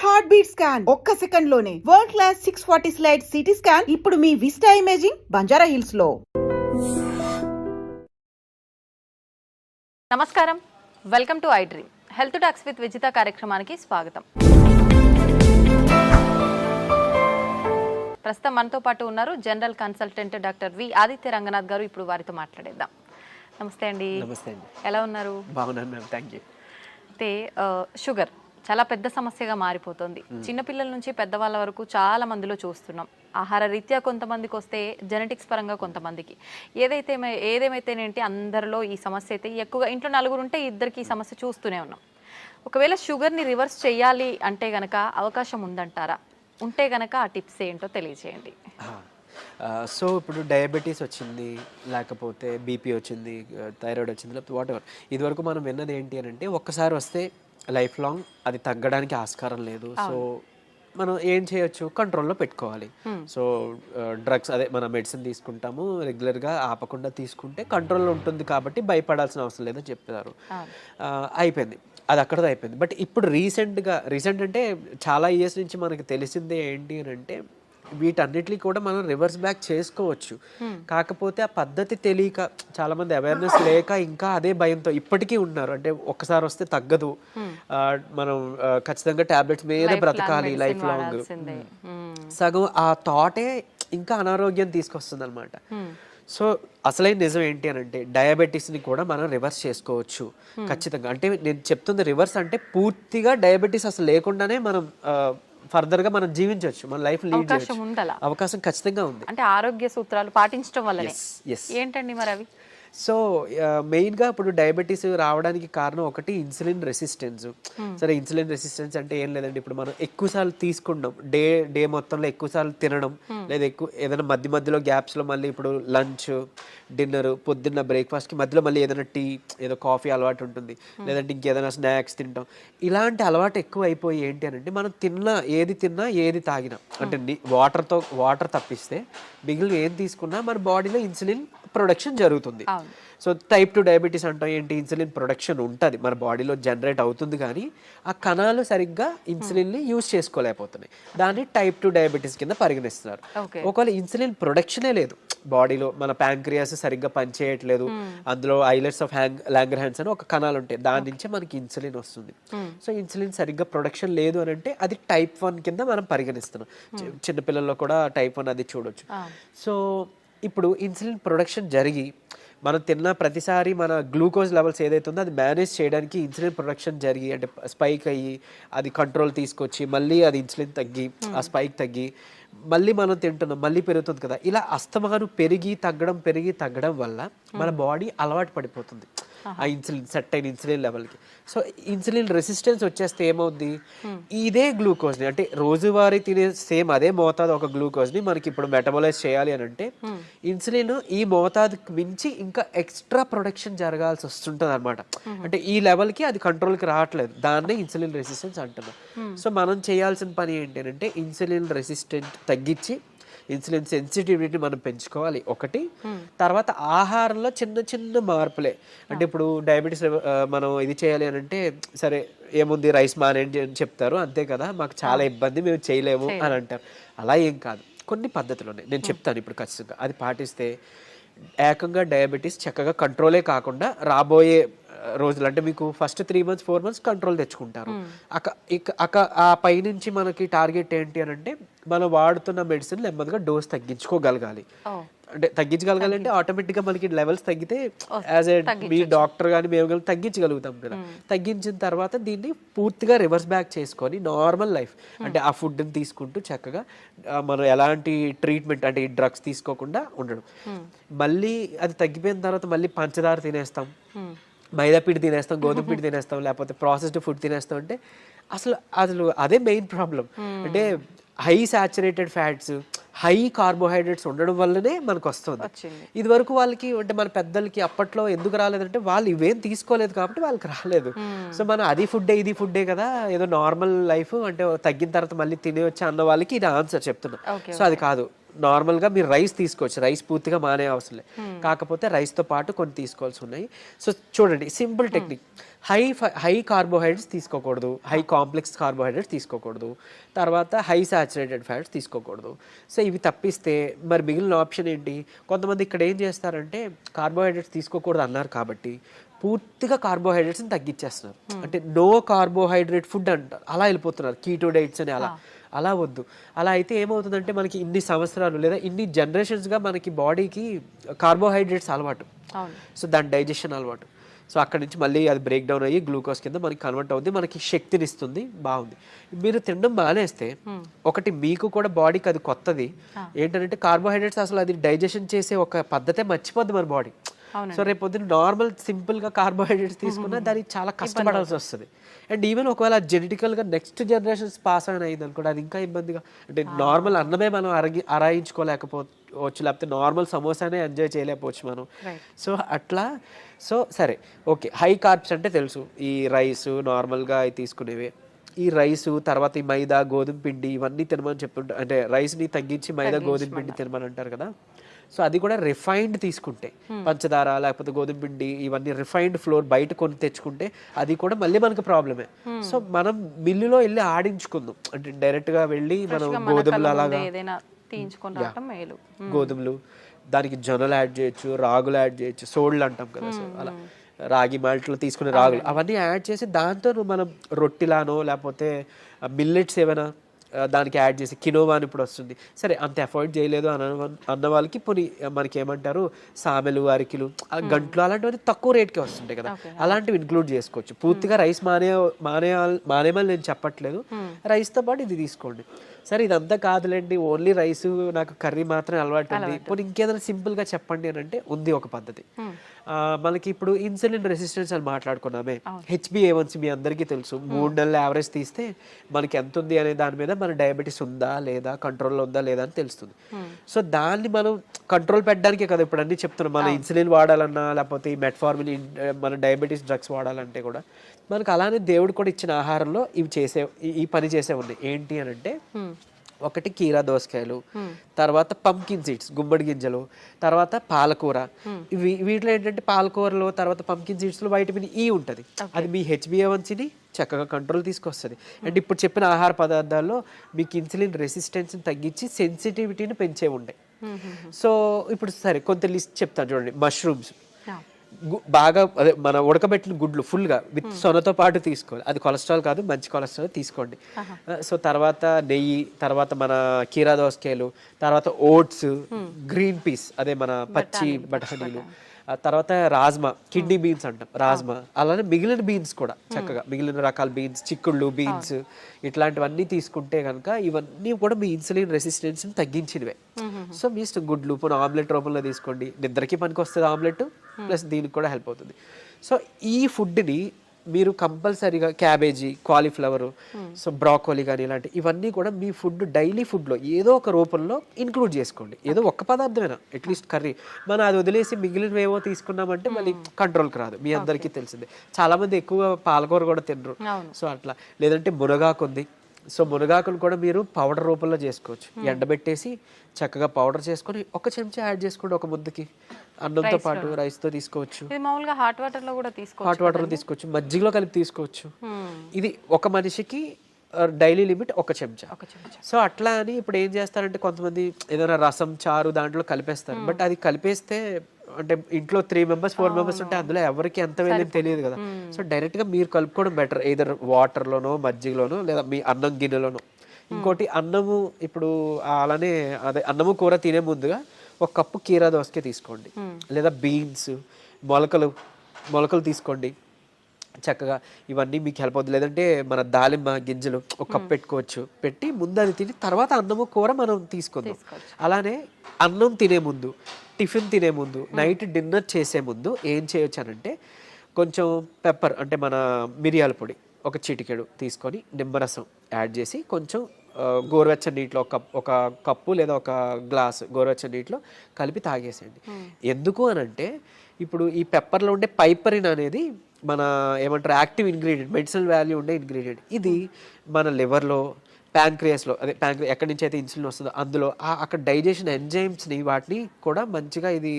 Heart beat scan ఒక్క second లోనే world class 640 slide CT scan ఇప్పుడు మీ విస్టా ఇమేజింగ్ బంజారా హిల్స్ లో. నమస్కారం, welcome to I dream. Health talks with Vijitha కార్యక్రమానికి స్వాగతం. ప్రస్తుతం మనతో పాటు ఉన్నారు general consultant doctor V Aditya Ranganath గారు. ఇప్పుడు వారితో మాట్లాడేద్దాం. నమస్తే అండి. నమస్తే అండి. ఎలా ఉన్నారు? బాగున్నాను మ్యామ్, థ్యాంక్ యూ. అయితే షుగర్ చాలా పెద్ద సమస్యగా మారిపోతుంది. చిన్నపిల్లల నుంచి పెద్దవాళ్ళ వరకు చాలా మందిలో చూస్తున్నాం. ఆహార రీత్యా కొంతమందికి వస్తే, జెనెటిక్స్ పరంగా కొంతమందికి, ఏదేమైతేనేంటి అందరిలో ఈ సమస్య అయితే ఎక్కువగా. ఇంట్లో నలుగురు ఉంటే ఇద్దరికి ఈ సమస్య చూస్తూనే ఉన్నాం. ఒకవేళ షుగర్ని రివర్స్ చేయాలి అంటే గనక అవకాశం ఉందంటారా? ఉంటే గనక ఆ టిప్స్ ఏంటో తెలియజేయండి. సో ఇప్పుడు డయాబెటీస్ వచ్చింది, లేకపోతే బీపీ వచ్చింది, థైరాయిడ్ వచ్చింది, లేకపోతే వాట్ ఎవర్, ఇదివరకు మనం విన్నది ఏంటి అని అంటే ఒక్కసారి వస్తే లైఫ్ లాంగ్ అది తగ్గడానికి ఆస్కారం లేదు. సో మనం ఏం చేయొచ్చు, కంట్రోల్లో పెట్టుకోవాలి. సో డ్రగ్స్, అదే మన మెడిసిన్ తీసుకుంటాము రెగ్యులర్గా, ఆపకుండా తీసుకుంటే కంట్రోల్లో ఉంటుంది కాబట్టి భయపడాల్సిన అవసరం లేదని చెప్తారు. అయిపోయింది, అది అక్కడతో అయిపోయింది. బట్ ఇప్పుడు రీసెంట్ అంటే చాలా ఇయర్స్ నుంచి మనకి తెలిసిందే ఏంటి అని అంటే వీటన్నిటిని కూడా మనం రివర్స్ బ్యాక్ చేసుకోవచ్చు. కాకపోతే ఆ పద్ధతి తెలియక, చాలా మంది అవేర్నెస్ లేక ఇంకా అదే భయంతో ఇప్పటికీ ఉన్నారు. అంటే ఒక్కసారి వస్తే తగ్గదు, మనం ఖచ్చితంగా టాబ్లెట్స్ మీద బ్రతకాలి లైఫ్ లాంగ్. సగం ఆ థాటే ఇంకా అనారోగ్యం తీసుకొస్తుంది అనమాట. సో అసలైన నిజం ఏంటి అని అంటే డయాబెటీస్ని కూడా మనం రివర్స్ చేసుకోవచ్చు ఖచ్చితంగా. అంటే నేను చెప్తుంది రివర్స్ అంటే పూర్తిగా డయాబెటీస్ అసలు లేకుండానే మనం ఫర్దర్గా మనం జీవించవచ్చు, మన లైఫ్ లీడ్ చేయొచ్చు. అవకాశం ఖచ్చితంగా ఉంది. అంటే ఆరోగ్య సూత్రాలు పాటించడం వల్ల ఏంటండి మరి అవి? సో మెయిన్గా ఇప్పుడు డయాబెటీస్ రావడానికి కారణం ఒకటి ఇన్సులిన్ రెసిస్టెన్స్. సరే, ఇన్సులిన్ రెసిస్టెన్స్ అంటే ఏం లేదండి, ఇప్పుడు మనం ఎక్కువసార్లు తీసుకుంటాం, డే మొత్తంలో ఎక్కువసార్లు తినడం, లేదా ఏదైనా మధ్యలో గ్యాప్స్లో మళ్ళీ ఇప్పుడు లంచ్, డిన్నర్, పొద్దున్న బ్రేక్ఫాస్ట్కి మధ్యలో మళ్ళీ ఏదైనా టీ, ఏదో కాఫీ అలవాటు ఉంటుంది, లేదంటే ఇంకేదైనా స్నాక్స్ తింటాం. ఇలాంటి అలవాటు ఎక్కువ అయిపోయి ఏంటి అని అంటే మనం ఏది తిన్నా ఏది తాగినా, అంటే వాటర్ తప్పిస్తే మిగిలిన ఏం తీసుకున్నా మన బాడీలో ఇన్సులిన్ ప్రొడక్షన్ జరుగుతుంది. సో టైప్ 2 డయాబెటీస్ అంటాం ఏంటి, ఇన్సులిన్ ప్రొడక్షన్ ఉంటుంది మన బాడీలో, జనరేట్ అవుతుంది, కానీ ఆ కణాలు సరిగ్గా ఇన్సులిన్ని యూజ్ చేసుకోలేకపోతున్నాయి. దాన్ని టైప్ 2 డయాబెటీస్ కింద పరిగణిస్తున్నారు. ఒకవేళ ఇన్సులిన్ ప్రొడక్షనే లేదు బాడీలో, మన ప్యాంక్రియాస్ సరిగ్గా పనిచేయట్లేదు, అందులో ఐలెట్స్ ఆఫ్ లాంగర్హాన్స్ అని ఒక కణాలు ఉంటాయి, దాని నుంచే మనకి ఇన్సులిన్ వస్తుంది. సో ఇన్సులిన్ సరిగ్గా ప్రొడక్షన్ లేదు అని అంటే అది టైప్ 1 కింద మనం పరిగణిస్తున్నాం. చిన్నపిల్లల్లో కూడా టైప్ 1 అది చూడొచ్చు. సో ఇప్పుడు ఇన్సులిన్ ప్రొడక్షన్ జరిగి మనం తిన్న ప్రతిసారి మన గ్లూకోజ్ లెవెల్స్ ఏదైతే ఉందో అది మేనేజ్ చేయడానికి ఇన్సులిన్ ప్రొడక్షన్ జరిగి, అంటే స్పైక్ అయ్యి అది కంట్రోల్ తీసుకొచ్చి మళ్ళీ అది ఇన్సులిన్ తగ్గి ఆ స్పైక్ తగ్గి మళ్ళీ మనం తింటున్నాం, మళ్ళీ పెరుగుతుంది కదా. ఇలా అస్తమానం పెరిగి తగ్గడం వల్ల మన బాడీ అలవాటు పడిపోతుంది ఆ ఇన్సులిన్, సెట్ అయిన ఇన్సులిన్ లెవెల్కి. సో ఇన్సులిన్ రెసిస్టెన్స్ వచ్చేస్తే ఏమవుద్ది, ఇదే గ్లూకోజ్ని, అంటే రోజువారీ తినే సేమ్ అదే మోతాదు ఒక గ్లూకోజ్ని మనకి ఇప్పుడు మెటబలైజ్ చేయాలి అని అంటే ఇన్సులిన్ ఈ మోతాదుకి మించి ఇంకా ఎక్స్ట్రా ప్రొడక్షన్ జరగాల్సి వస్తుంటుంది అనమాట. అంటే ఈ లెవెల్కి అది కంట్రోల్కి రావట్లేదు, దాన్నే ఇన్సులిన్ రెసిస్టెన్స్ అంటున్నాం. సో మనం చేయాల్సిన పని ఏంటి అంటే ఇన్సులిన్ రెసిస్టెంట్ తగ్గించి ఇన్సులిన్ సెన్సిటివిటీ మనం పెంచుకోవాలి ఒకటి. తర్వాత ఆహారంలో చిన్న మార్పులే, అంటే ఇప్పుడు డయాబెటీస్ మనం ఇది చేయాలి అని అంటే సరే ఏముంది రైస్ మానేయండి అని చెప్తారు, అంతే కదా, మాకు చాలా ఇబ్బంది మేము చేయలేము అని అంటారు. అలా ఏం కాదు, కొన్ని పద్ధతులు ఉన్నాయి, నేను చెప్తాను ఇప్పుడు ఖచ్చితంగా. అది పాటిస్తే ఏకంగా డయాబెటీస్ చక్కగా కంట్రోలే కాకుండా రాబోయే రోజులు, అంటే మీకు ఫస్ట్ 3 months 4 months కంట్రోల్ తెచ్చుకుంటారు. ఆ పైనుంచి మనకి టార్గెట్ ఏంటి అని అంటే మనం వాడుతున్న మెడిసిన్ నెమ్మదిగా డోస్ తగ్గించుకోగలగాలి. అంటే తగ్గించగలగాలి అంటే ఆటోమేటిక్గా మనకి లెవెల్స్ తగ్గితే యాజ్ ఏ మీ డాక్టర్ కానీ మేము కానీ తగ్గించగలుగుతాం కదా. తగ్గించిన తర్వాత దీన్ని పూర్తిగా రివర్స్ బ్యాక్ చేసుకొని నార్మల్ లైఫ్, అంటే ఆ ఫుడ్ని తీసుకుంటూ చక్కగా మనం ఎలాంటి ట్రీట్మెంట్, అంటే ఈ డ్రగ్స్ తీసుకోకుండా ఉండడం. మళ్ళీ అది తగ్గిపోయిన తర్వాత మళ్ళీ పంచదార తినేస్తాం, మైదా పిండి తినేస్తాం, గోధుమ పిండి తినేస్తాం, లేకపోతే ప్రాసెస్డ్ ఫుడ్ తినేస్తాం. అంటే అసలు అదే మెయిన్ ప్రాబ్లం. అంటే high saturated fats, high carbohydrates ఉండడం వల్లనే మనకు వస్తుంది. ఇది వరకు వాళ్ళకి అంటే మన పెద్దలకి అప్పట్లో ఎందుకు రాలేదంటే వాళ్ళు ఇవేం తీసుకోలేదు కాబట్టి వాళ్ళకి రాలేదు. సో మనం అది ఫుడ్డే ఇది ఫుడ్డే కదా, ఏదో నార్మల్ లైఫ్ అంటే తగ్గిన తర్వాత మళ్ళీ తినేయొచ్చు అన్న వాళ్ళకి ఇది ఆన్సర్ చెప్తున్నా. సో అది కాదు, నార్మల్గా మీరు రైస్ తీసుకోవచ్చు, రైస్ పూర్తిగా మానే అవసరం లేదు, కాకపోతే రైస్తో పాటు కొన్ని తీసుకోవాల్సి ఉన్నాయి. సో చూడండి, సింపుల్ టెక్నిక్, హై కార్బోహైడ్రేట్స్ తీసుకోకూడదు, హై కాంప్లెక్స్ కార్బోహైడ్రేట్స్ తీసుకోకూడదు, తర్వాత హై సాచురేటెడ్ ఫ్యాట్స్ తీసుకోకూడదు. సో ఇవి తప్పిస్తే మరి మిగిలిన ఆప్షన్ ఏంటి? కొంతమంది ఇక్కడ ఏం చేస్తారంటే కార్బోహైడ్రేట్స్ తీసుకోకూడదు అన్నారు కాబట్టి పూర్తిగా కార్బోహైడ్రేట్స్ని తగ్గించేస్తున్నారు, అంటే నో కార్బోహైడ్రేట్ ఫుడ్ అంటారు, అలా వెళ్ళిపోతున్నారు, కీటో డైట్స్ అని. అలా వద్దు. అలా అయితే ఏమవుతుందంటే మనకి ఇన్ని సంవత్సరాలు లేదా ఇన్ని జనరేషన్స్గా మనకి బాడీకి కార్బోహైడ్రేట్స్ అలవాటు, సో దాని డైజెషన్ అలవాటు. సో అక్కడి నుంచి మళ్ళీ అది బ్రేక్ డౌన్ అయ్యి గ్లూకోజ్ కింద మనకి కన్వర్ట్ అవుతుంది, మనకి శక్తిని ఇస్తుంది, బాగుంది. మీరు తినడం మానేస్తే ఒకటి మీకు కూడా బాడీకి అది కొత్తది ఏంటంటే కార్బోహైడ్రేట్స్ అసలు అది డైజెషన్ చేసే ఒక పద్ధతే మర్చిపోద్ది మన బాడీ. సో రేపు పొద్దున్న నార్మల్ సింపుల్గా కార్బోహైడ్రేట్స్ తీసుకున్నా దానికి చాలా కష్టపడాల్సి వస్తుంది. అండ్ ఈవెన్ ఒకవేళ జెనెటికల్గా నెక్స్ట్ జనరేషన్స్ పాస్ ఆన్ అయింది అనుకోండి, అది ఇంకా ఇబ్బందిగా, అంటే నార్మల్ అన్నమే మనం అరాయించుకోలేకపోవచ్చు, లేకపోతే నార్మల్ సమోసానే ఎంజాయ్ చేయలేకపోవచ్చు మనం. సో అట్లా. సో సరే, ఓకే, హై కార్బ్స్ అంటే తెలుసు, ఈ రైస్ నార్మల్గా తీసుకునేవే. ఈ రైసు తర్వాత ఈ మైదా గోధుమ పిండి ఇవన్నీ తినమని చెప్తుంటారు, అంటే రైస్ని తగ్గించి మైదా గోధుమ పిండి తినమని అంటారు కదా. సో అది కూడా రిఫైన్డ్ తీసుకుంటే, పంచదార లేకపోతే గోధుమ పిండి ఇవన్నీ రిఫైన్డ్ ఫ్లోర్ బయట కొని తెచ్చుకుంటే అది కూడా మళ్ళీ మనకు ప్రాబ్లమే. సో మనం మిల్లులో వెళ్ళి ఆడించుకుందాం, అంటే డైరెక్ట్గా వెళ్ళి మనం గోధుమలు అలాగా గోధుమలు, దానికి జొన్నలు యాడ్ చేయొచ్చు, రాగులు యాడ్ చేయొచ్చు, సోళ్ళు అంటాం కదా, సో అలా రాగి మాల్ట్లో తీసుకునే రాగులు అవన్నీ యాడ్ చేసి దాంతో మనం రొట్టిలానో లేకపోతే మిల్లెట్స్ ఏమైనా దానికి యాడ్ చేసి, కినోవా అని ఇప్పుడు వస్తుంది, సరే అంత అఫోర్డ్ చేయలేదు అన్న వాళ్ళకి పోనీ మనకి ఏమంటారు సామెలు, అరికిలు, గంటలు అలాంటివన్నీ తక్కువ రేట్కే వస్తుంటాయి కదా, అలాంటివి ఇంక్లూడ్ చేసుకోవచ్చు. పూర్తిగా రైస్ మానేమని నేను చెప్పట్లేదు, రైస్తో పాటు ఇది తీసుకోండి. సరే ఇదంతా కాదులేండి, ఓన్లీ రైస్ నాకు కర్రీ మాత్రమే అలవాటు ఉంది, పోనీ ఇంకేదైనా సింపుల్గా చెప్పండి అని అంటే ఉంది ఒక పద్ధతి. మనకి ఇప్పుడు ఇన్సులిన్ రెసిస్టెన్స్ అని మాట్లాడుకున్నామే, HbA1c మీ అందరికీ తెలుసు, 3 నెలల యావరేజ్ తీస్తే మనకి ఎంత ఉంది అనే దాని మీద మన డయాబెటీస్ ఉందా లేదా, కంట్రోల్లో ఉందా లేదా అని తెలుస్తుంది. సో దాన్ని మనం కంట్రోల్ పెట్టడానికే కదా ఇప్పుడు అన్ని చెప్తున్నాం. మన ఇన్సులిన్ వాడాలన్నా లేకపోతే ఈ మెట్ఫార్మిన్, మన డయాబెటీస్ డ్రగ్స్ వాడాలంటే కూడా మనకు అలానే దేవుడు కూడా ఇచ్చిన ఆహారంలో ఈ పని చేసే ఉన్నాయి. ఏంటి అని అంటే ఒకటి కీరా దోసకాయలు, తర్వాత పంకిన్ సీడ్స్ గుమ్మడి గింజలు, తర్వాత పాలకూర. వీటిలో ఏంటంటే పాలకూరలో తర్వాత పంకిన్ సీడ్స్లో వైటమిన్ ఈ ఉంటుంది, అది మీ HbA1cని చక్కగా కంట్రోల్ తీసుకొస్తుంది. అండ్ ఇప్పుడు చెప్పిన ఆహార పదార్థాల్లో మీకు ఇన్సులిన్ రెసిస్టెన్స్ని తగ్గించి సెన్సిటివిటీని పెంచే ఉండే. సో ఇప్పుడు సరే కొంత లిస్ట్ చెప్తాను చూడండి. మష్రూమ్స్ బాగా అదే మన ఉడకబెట్టిన గుడ్లు ఫుల్గా విత్ సొనతో పాటు తీసుకోవాలి, అది కొలెస్ట్రాల్ కాదు, మంచి కొలెస్ట్రాల్ తీసుకోండి. సో తర్వాత నెయ్యి, తర్వాత మన కీరా దోసకాయలు, తర్వాత ఓట్స్, గ్రీన్ పీస్ అదే మన పచ్చి బఠానీలు, తర్వాత రాజ్మా, కిడ్నీ బీన్స్ అంటాం రాజ్మా, అలానే మిగిలిన బీన్స్ కూడా చక్కగా మిగిలిన రకాల బీన్స్, చిక్కుళ్ళు బీన్స్ ఇట్లాంటివన్నీ తీసుకుంటే కనుక ఇవన్నీ కూడా మీ ఇన్సులిన్ రెసిస్టెన్స్ని తగ్గించినవే. సో మీ ఇష్టం, గుడ్లు పోనీ ఆమ్లెట్ రూపంలో తీసుకోండి, నిద్రకి పనికి వస్తుంది ఆమ్లెట్, ప్లస్ దీనికి కూడా హెల్ప్ అవుతుంది. సో ఈ ఫుడ్ని మీరు కంపల్సరీగా క్యాబేజీ, కాలీఫ్లవర్, సో బ్రాకోలీ కానీ ఇలాంటి ఇవన్నీ కూడా మీ ఫుడ్ డైలీ ఫుడ్లో ఏదో ఒక రూపంలో ఇంక్లూడ్ చేసుకోండి. ఏదో ఒక్క పదార్థమైనా అట్లీస్ట్ కర్రీ, మనం అది వదిలేసి మిగిలినవేవో తీసుకున్నామంటే మళ్ళీ కంట్రోల్కి రాదు. మీ అందరికీ తెలిసిందే, చాలామంది ఎక్కువ పాలకూర కూడా తినరు. సో అట్లా, లేదంటే మునగాకు ఉంది, సో మునగాకును కూడా మీరు పౌడర్ రూపంలో చేసుకోవచ్చు, ఎండబెట్టేసి చక్కగా పౌడర్ చేసుకొని ఒక చెంచా యాడ్ చేసుకోండి ఒక ముద్దకి, అన్నంతో పాటు రైస్ తో తీసుకోవచ్చు, హాట్ వాటర్ లో కూడా తీసుకోవచ్చు, మజ్జిగలో కలిపి తీసుకోవచ్చు. ఇది ఒక మనిషికి డైలీ లిమిట్ ఒక చెంచా. సో అట్లా అని ఇప్పుడు ఏం చేస్తారంటే కొంతమంది ఏదైనా రసం, చారు దాంట్లో కలిపేస్తారు, బట్ అది కలిపేస్తే అంటే ఇంట్లో 3 members 4 members ఉంటే అందులో ఎవరికి ఎంత వెళ్ళి తెలియదు కదా. సో డైరెక్ట్ గా మీరు కలుపుకోవడం బెటర్, ఏదర్ వాటర్లోనో మజ్జిగలోనో లేదా మీ అన్నం గిన్నెలోనో. ఇంకోటి అన్నము, ఇప్పుడు అలానే అదే అన్నము కూర తినే ముందుగా 1 కప్పు కీరా దోసకాయ తీసుకోండి, లేదా బీన్స్, మొలకలు తీసుకోండి చక్కగా. ఇవన్నీ మీకు హెల్ప్ అవుతుంది. లేదంటే మన దాలిమ్మ గింజలు 1 కప్ పెట్టుకోవచ్చు, పెట్టి ముందు అది తిని తర్వాత అన్నము కూర మనం తీసుకుందాం. అలానే అన్నం తినే ముందు, టిఫిన్ తినే ముందు, నైట్ డిన్నర్ చేసే ముందు ఏం చేయొచ్చు అనంటే కొంచెం పెప్పర్ అంటే మన మిరియాల పొడి 1 చిటికెడు తీసుకొని నిమ్మరసం యాడ్ చేసి కొంచెం గోరువెచ్చని నీటిలో ఒక కప్పు లేదా ఒక గ్లాస్ గోరువెచ్చని నీటిలో కలిపి తాగేసేయండి. ఎందుకు అని అంటే ఇప్పుడు ఈ పెప్పర్లో ఉండే పైపరిన్ అనేది మన ఏమంటారు యాక్టివ్ ఇంగ్రీడియంట్, మెడిసినల్ వాల్యూ ఉండే ఇంగ్రీడియంట్. ఇది మన లివర్లో, ప్యాంక్రియాస్లో, అదే ఎక్కడి నుంచి అయితే ఇన్సులిన్ వస్తుందో అందులో అక్కడ డైజెషన్ ఎంజైమ్స్ని వాటిని కూడా మంచిగా ఇది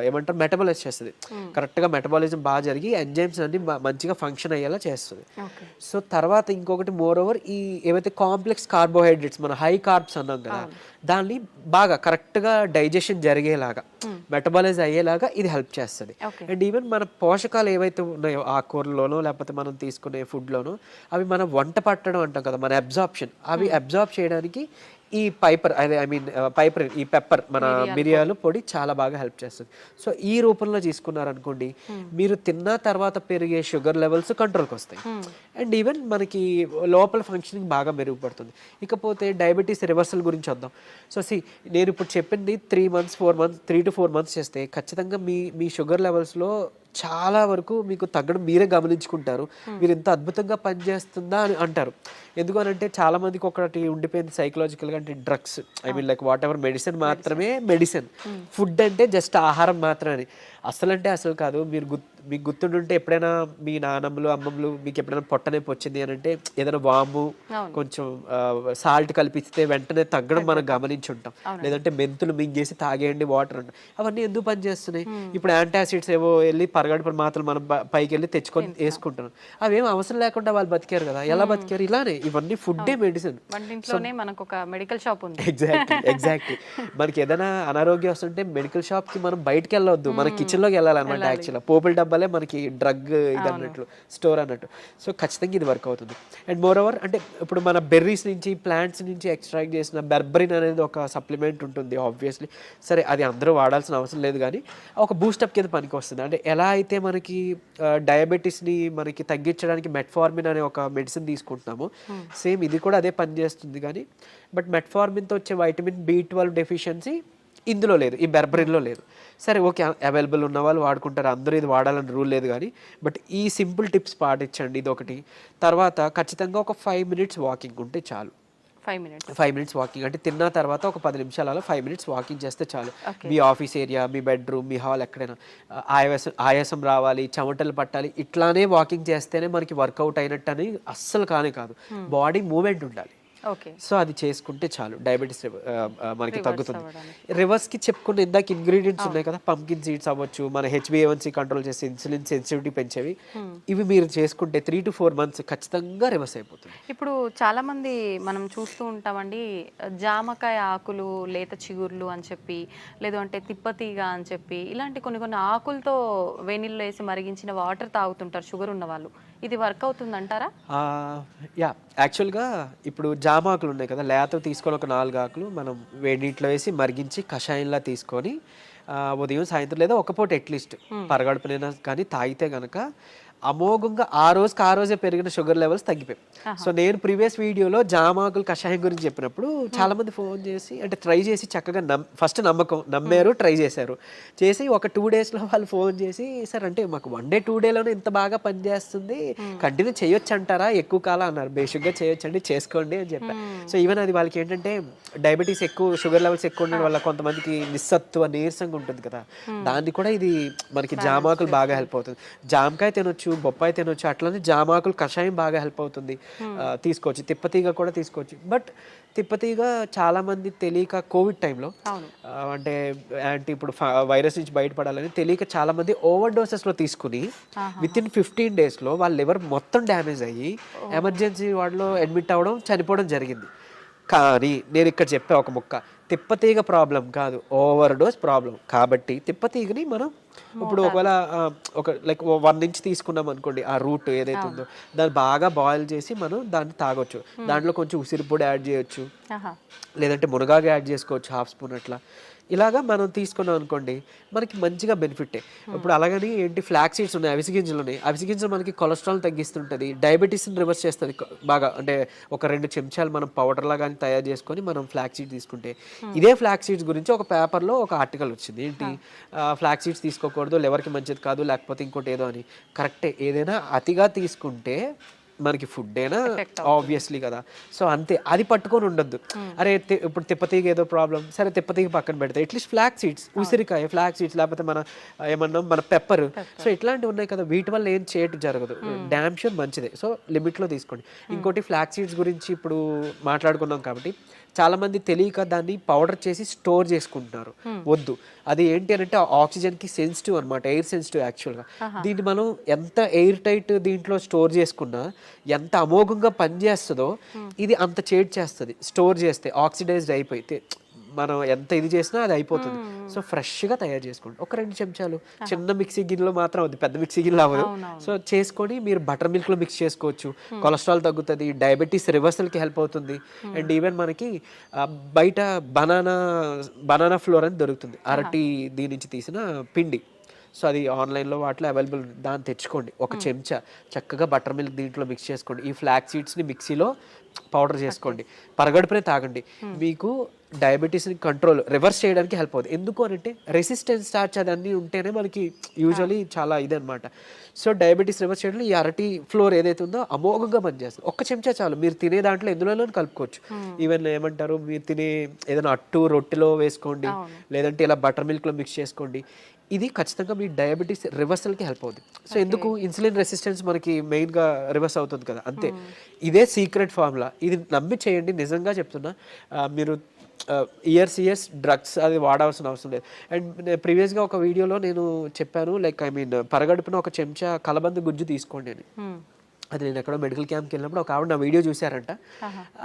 ఏమంటారు మెటబాలైజ్ చేస్తుంది. కరెక్ట్గా మెటబాలిజం బాగా జరిగి ఎంజైమ్స్ అన్ని మంచిగా ఫంక్షన్ అయ్యేలా చేస్తుంది. సో తర్వాత ఇంకొకటి మోర్ ఓవర్ ఈ ఏవైతే కాంప్లెక్స్ కార్బోహైడ్రేట్స్ మన హై కార్బ్స్ అన్నాం కదా, దాన్ని బాగా కరెక్ట్గా డైజెషన్ జరిగేలాగా మెటబాలైజ్ అయ్యేలాగా ఇది హెల్ప్ చేస్తుంది. అండ్ ఈవెన్ మన పోషకాలు ఏవైతే ఉన్నాయో ఆకుకూరలోనో లేకపోతే మనం తీసుకునే ఫుడ్లోనో అవి మనం వంట పట్టడం అంటాం కదా, మన అబ్జార్ప్షన్, అవి అబ్జార్బ్ చేయడానికి ఈ ఈ పెప్పర్ మన మిరియాలు పొడి చాలా బాగా హెల్ప్ చేస్తుంది. సో ఈ రూపంలో తీసుకున్నారనుకోండి, మీరు తిన్న తర్వాత పెరిగే షుగర్ లెవెల్స్ కంట్రోల్కి వస్తాయి. అండ్ ఈవెన్ మనకి లోపల ఫంక్షనింగ్ బాగా మెరుగుపడుతుంది. ఇకపోతే డయాబెటీస్ రివర్సల్ గురించి వద్దాం. సో నేను ఇప్పుడు చెప్పింది 3 to 4 months చేస్తే ఖచ్చితంగా మీ షుగర్ లెవెల్స్లో చాలా వరకు మీకు తగ్గడం మీరే గమనించుకుంటారు. మీరు ఎంత అద్భుతంగా పనిచేస్తుందా అని అంటారు. ఎందుకనంటే చాలా మందికి ఒకటి ఉండిపోయింది సైకలాజికల్గా, అంటే drugs, like what ever medicine మాత్రమే మెడిసిన్, ఫుడ్ అంటే జస్ట్ ఆహారం మాత్రమే. అసలు కాదు. మీకు గుర్తుంటుంటే ఎప్పుడైనా మీ నాన్నమ్మలు అమ్మమ్మలు మీకు ఎప్పుడైనా పొట్టనొప్పి వచ్చింది అని అంటే ఏదైనా వాము కొంచెం సాల్ట్ కలిపిస్తే వెంటనే తగ్గడం మనం గమనించుంటాం. లేదంటే మెంతులు మింగేసి తాగేయండి వాటర్ అంటాం. అవన్నీ ఎందుకు పనిచేస్తున్నాయి? ఇప్పుడు యాంటాసిడ్స్ ఏవో వెళ్ళి పరగడుపున మాత్రం మనం పైకి వెళ్ళి తెచ్చుకొని వేసుకుంటున్నాం. అవేం అవసరం లేకుండా వాళ్ళు బతికారు కదా. ఎలా బతికారు? ఇలానే. ఇవన్నీ ఫుడ్డే మెడిసిన్. మనకు ఒక మెడికల్ షాప్ ఉంది. ఎగ్జాక్ట్లీ. మనకి ఏదైనా అనారోగ్యం వస్తుంటే మెడికల్ షాప్ కి మనం బయటకు వెళ్ళవద్దు, మన కిచెన్ లోకి వెళ్ళాలన్నమాట. యాక్చువల్గా పోపుల డబ్బాలే మనకి డ్రగ్ ఇది అన్నట్లు, స్టోర్ అన్నట్టు. సో ఖచ్చితంగా ఇది వర్క్ అవుతుంది. అండ్ మోర్ ఓవర్ అంటే ఇప్పుడు మన బెర్రీస్ నుంచి, ప్లాంట్స్ నుంచి ఎక్స్ట్రాక్ట్ చేసిన బెర్బరిన్ అనేది ఒక సప్లిమెంట్ ఉంటుంది ఆబ్వియస్లీ. సరే, అది అందరూ వాడాల్సిన అవసరం లేదు, కానీ ఒక బూస్టప్ కింద పనికి వస్తుంది. అంటే ఎలా అయితే మనకి డయాబెటీస్ని మనకి తగ్గించడానికి మెట్ఫార్మిన్ అనే ఒక మెడిసిన్ తీసుకుంటున్నాము, సేమ్ ఇది కూడా అదే పని చేస్తుంది. కానీ బట్ మెట్ఫార్మిన్తో వచ్చే వైటమిన్ B12 డెఫిషియన్సీ ఇందులో లేదు, ఈ బెర్బరిన్లో లేదు. సరే, ఓకే, అవైలబుల్ ఉన్న వాళ్ళు వాడుకుంటారు, అందరూ ఇది వాడాలని రూల్ లేదు. కానీ బట్ ఈ సింపుల్ టిప్స్ పాటించండి, ఇది ఒకటి. తర్వాత ఖచ్చితంగా ఒక 5 minutes వాకింగ్ ఉంటే చాలు. 5 minutes వాకింగ్ అంటే తిన్న తర్వాత ఒక 10 నిమిషాలు అలా 5 minutes వాకింగ్ చేస్తే చాలు. మీ ఆఫీస్ ఏరియా, మీ బెడ్రూమ్, మీ హాల్, ఎక్కడైనా ఆయాసం రావాలి, చెమటలు పట్టాలి, ఇట్లానే వాకింగ్ చేస్తేనే మనకి వర్కౌట్ అయినట్టు అని అస్సలు కాదు. బాడీ మూమెంట్ ఉండాలి. సో అది చేసుకుంటే చాలు, డయాబెటీస్ మనకి తగ్గుతుంది. రివర్స్కి చెప్పుకున్న ఇందాక ఇంగ్రీడియంట్స్ ఉన్నాయి కదా, పంకిన్ సీడ్స్ అవ్వచ్చు, మన HbA1c కంట్రోల్ చేసి ఇన్సులిన్ సెన్సిటివిటీ పెంచేవి, ఇవి మీరు చేసుకుంటే 3 to 4 months ఖచ్చితంగా రివర్స్ అయిపోతుంది. ఇప్పుడు చాలా మంది మనం చూస్తూ ఉంటామండి, జామకాయ ఆకులు, లేత చిగుర్లు అని చెప్పి, లేదు అంటే తిప్పతీగ అని చెప్పి, ఇలాంటి కొన్ని ఆకులతో వేనిల్లో వేసి మరిగించిన వాటర్ తాగుతుంటారు షుగర్ ఉన్న వాళ్ళు. ఇది వర్క్ అవుతుంది అంటారా? యాక్చువల్గా ఇప్పుడు జామ ఆకులు ఉన్నాయి కదా, లేత తీసుకొని ఒక 4 ఆకులు మనం వేడి నీటిలో వేసి మరిగించి కషాయంలా తీసుకొని ఉదయం సాయంత్రం లేదా ఒక పూట అట్లీస్ట్ పరగడుపునైనా కానీ తాగితే కనుక అమోఘంగా ఆ రోజే పెరిగిన షుగర్ లెవెల్స్ తగ్గిపోయాయి. సో నేను ప్రీవియస్ వీడియోలో జామాకులు కషాయం గురించి చెప్పినప్పుడు చాలా మంది ఫోన్ చేసి, అంటే ట్రై చేసి చక్కగా ఫస్ట్ నమ్మారు, ట్రై చేసి ఒక 2 daysలో వాళ్ళు ఫోన్ చేసి, సార్ అంటే మాకు 1 day 2 dayలోనే ఇంత బాగా పనిచేస్తుంది, కంటిన్యూ చేయొచ్చు అంటారా, ఎక్కువ కాలం అన్నారు. బేసిక్గా చేయొచ్చండి, చేసుకోండి అని చెప్పారు. సో ఈవెన్ అది వాళ్ళకి ఏంటంటే డయాబెటీస్ ఎక్కువ, షుగర్ లెవెల్స్ ఎక్కువ ఉండడం వల్ల కొంతమందికి నిస్సత్తువ, నీరసంగా ఉంటుంది కదా, దాన్ని కూడా ఇది మనకి జామాకులు బాగా హెల్ప్ అవుతుంది. జామకాయ తినొచ్చు, బొప్పాయి తినొచ్చు, అట్లనే జామాకులు కషాయం బాగా హెల్ప్ అవుతుంది, తీసుకోవచ్చు. తిప్పతీగ కూడా తీసుకోవచ్చు. బట్ తిప్పతీగ చాలా మంది తెలియక కోవిడ్ టైంలో అంటే ఇప్పుడు వైరస్ నుంచి బయటపడాలని తెలియక చాలా మంది ఓవర్ డోసెస్లో తీసుకుని వితిన్ 15 daysలో వాళ్ళ లివర్ మొత్తం డ్యామేజ్ అయ్యి ఎమర్జెన్సీ వార్డులో అడ్మిట్ అవ్వడం, చనిపోవడం జరిగింది. కానీ నేను ఇక్కడ చెప్పే ఒక ముక్క, తిప్పతీగ ప్రాబ్లం కాదు, ఓవర్ డోస్ ప్రాబ్లం. కాబట్టి తిప్పతీగని మనం ఇప్పుడు ఒకవేళ ఒక లైక్ 1 inch తీసుకున్నాం అనుకోండి, ఆ రూట్ ఏదైతే ఉందో దాన్ని బాగా బాయిల్ చేసి మనం దాన్ని తాగొచ్చు. దాంట్లో కొంచెం ఉసిరి పొడి యాడ్ చేయొచ్చు, లేదంటే మునగాకు యాడ్ చేసుకోవచ్చు 1/2 spoon అట్లా. ఇలాగా మనం తీసుకున్నాం అనుకోండి, మనకి మంచిగా బెనిఫిటే. ఇప్పుడు అలాగని ఏంటి, ఫ్లాక్ సీడ్స్ ఉన్నాయి, అవిసె గింజలు ఉన్నాయి. అవిసె గింజలు మనకి కొలెస్ట్రాల్ తగ్గిస్తుంటుంది, డయాబెటీస్ని రివర్స్ చేస్తుంది బాగా. అంటే ఒక 2 చెంచాలు మనం పౌడర్లా కానీ తయారు చేసుకొని మనం ఫ్లాక్ సీడ్స్ తీసుకుంటే, ఇదే ఫ్లాక్ సీడ్స్ గురించి ఒక పేపర్లో ఒక ఆర్టికల్ వచ్చింది. ఏంటి, ఫ్లాక్ సీడ్స్ తీసుకోకూడదు, లివర్కి మంచిది కాదు, లేకపోతే ఇంకోటి ఏదో అని. కరెక్టే, ఏదైనా అతిగా తీసుకుంటే మనకి ఫుడ్ అయినా ఆబ్వియస్లీ కదా. సో అంతే, అది పట్టుకొని ఉండొద్దు. అరే ఇప్పుడు తిప్పతీగ ఏదో ప్రాబ్లం, సరే తిప్పతీగ పక్కన పెడతాయి, అట్లీస్ట్ ఫ్లాక్ సీడ్స్, ఉసిరికాయ, ఫ్లాక్ సీడ్స్, లేకపోతే మన ఏమన్నా మన పెప్పర్, సో ఇట్లాంటివి ఉన్నాయి కదా, వీటి వల్ల ఏం చేయటం జరగదు. డ్యామ్ షూర్ మంచిదే. సో లిమిట్లో తీసుకోండి. ఇంకోటి ఫ్లాక్ సీడ్స్ గురించి ఇప్పుడు మాట్లాడుకున్నాం కాబట్టి చాలా మంది తెలియక దాన్ని పౌడర్ చేసి స్టోర్ చేసుకుంటున్నారు. వద్దు, అది ఏంటి అని అంటే ఆక్సిజన్కి సెన్సిటివ్ అనమాట, ఎయిర్ సెన్సిటివ్ యాక్చువల్గా. దీన్ని మనం ఎంత ఎయిర్ టైట్ దీంట్లో స్టోర్ చేసుకున్నా, ఎంత అమోఘంగా పనిచేస్తుందో ఇది అంత చేడ్ చేస్తుంది స్టోర్ చేస్తే. ఆక్సిడైజ్డ్ అయిపోయి మనం ఎంత ఇది చేసినా అది అయిపోతుంది. సో ఫ్రెష్గా తయారు చేసుకోండి. ఒక 2 చెంచాలు చిన్న మిక్సీ గిన్నెలో మాత్రం అవుతుంది, పెద్ద మిక్సీ గిన్నెలో అవ్వదు. సో చేసుకొని మీరు బటర్ మిల్క్లో మిక్స్ చేసుకోవచ్చు. కొలెస్ట్రాల్ తగ్గుతుంది, డయాబెటీస్ రివర్సల్కి హెల్ప్ అవుతుంది. అండ్ ఈవెన్ మనకి బయట బనానా ఫ్లోర్ అని దొరుకుతుంది, అరటి దీని నుంచి తీసిన పిండి. సో అది ఆన్లైన్లో వాటిలో అవైలబుల్, దాన్ని తెచ్చుకోండి. ఒక చెంచా చక్కగా బటర్ మిల్క్ దీంట్లో మిక్స్ చేసుకోండి. ఈ ఫ్లాక్ సీడ్స్ని మిక్సీలో పౌడర్ చేసుకోండి, పరగడుపునే తాగండి. మీకు డయాబెటీస్ని రివర్స్ చేయడానికి హెల్ప్ అవుతుంది. ఎందుకు అని అంటే రెసిస్టెన్స్ స్టార్చ్ అదన్నీ ఉంటేనే మనకి యూజువలీ చాలా ఇదనమాట. సో డయాబెటీస్ రివర్స్ చేయడంలో ఈ అరటి ఫ్లోర్ ఏదైతే ఉందో అమోఘంగా పనిచేస్తుంది. ఒక్క చెంచా చాలు, మీరు తినే దాంట్లో ఎందులో కలుపుకోవచ్చు. ఈవెన్ ఏమంటారు, మీరు తినే ఏదైనా అట్టు రొట్టెలో వేసుకోండి, లేదంటే ఇలా బటర్ మిల్క్లో మిక్స్ చేసుకోండి. ఇది ఖచ్చితంగా మీ డయాబెటీస్ రివర్సల్కి హెల్ప్ అవుతుంది. సో ఎందుకు, ఇన్సులిన్ రెసిస్టెన్స్ మనకి మెయిన్గా రివర్స్ అవుతుంది కదా, అంతే. ఇదే సీక్రెట్ ఫార్ములా, ఇది నమ్మి చేయండి. నిజంగా చెప్తున్నా, మీరు ఇయర్స్ డ్రగ్స్ అది వాడాల్సిన అవసరం లేదు. అండ్ ప్రీవియస్గా ఒక వీడియోలో నేను చెప్పాను, లైక్ పరగడుపున ఒక చెంచా కలబంద గుజ్జు తీసుకోండి అని. అది నేను ఎక్కడో మెడికల్ క్యాంప్కి వెళ్ళినప్పుడు ఒక ఆవిడ నా వీడియో చూసారంట,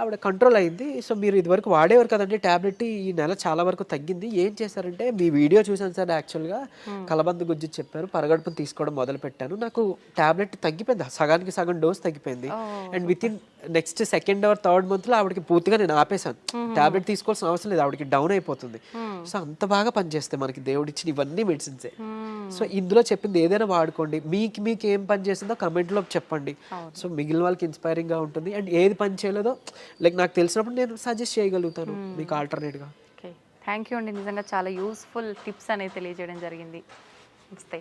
ఆవిడ కంట్రోల్ అయింది. సో మీరు ఇదివరకు వాడేవారు కదండి ట్యాబ్లెట్, ఈ నెల చాలా వరకు తగ్గింది. ఏం చేశారంటే, మీ వీడియో చూసాను సార్, యాక్చువల్గా కలబంద గుజ్జు చెప్పారు, పరగడుపును తీసుకోవడం మొదలు పెట్టాను, నాకు ట్యాబ్లెట్ తగ్గిపోయింది, సగానికి సగం డోస్ తగ్గిపోయింది. And with in next 2nd or 3rd monthలో ఆవిడకి పూర్తిగా నేను ఆపేశాను, ట్యాబ్లెట్ తీసుకోవాల్సిన అవసరం లేదు, ఆవిడకి డౌన్ అయిపోతుంది. సో అంత బాగా పనిచేస్తాయి మనకి దేవుడిచ్చిన ఇవన్నీ మెడిసిన్సే. సో ఇందులో చెప్పింది ఏదైనా వాడుకోండి. మీకు ఏం పని చేసిందో కమెంట్లో చెప్పండి. సో మిగిలిన వాళ్ళకి ఇన్స్పైరింగ్గా ఉంటుంది. అండ్ ఏది పని చేయలేదో లైక్ నాకు తెలిసినప్పుడు నేను సజెస్ట్ చేయగలుగుతాను మీకు ఆల్టర్నేట్గా. ఓకే, థ్యాంక్ యూ అండి. నిజంగా చాలా యూస్ఫుల్ టిప్స్ అనేది తెలియజేయడం జరిగింది. నమస్తే.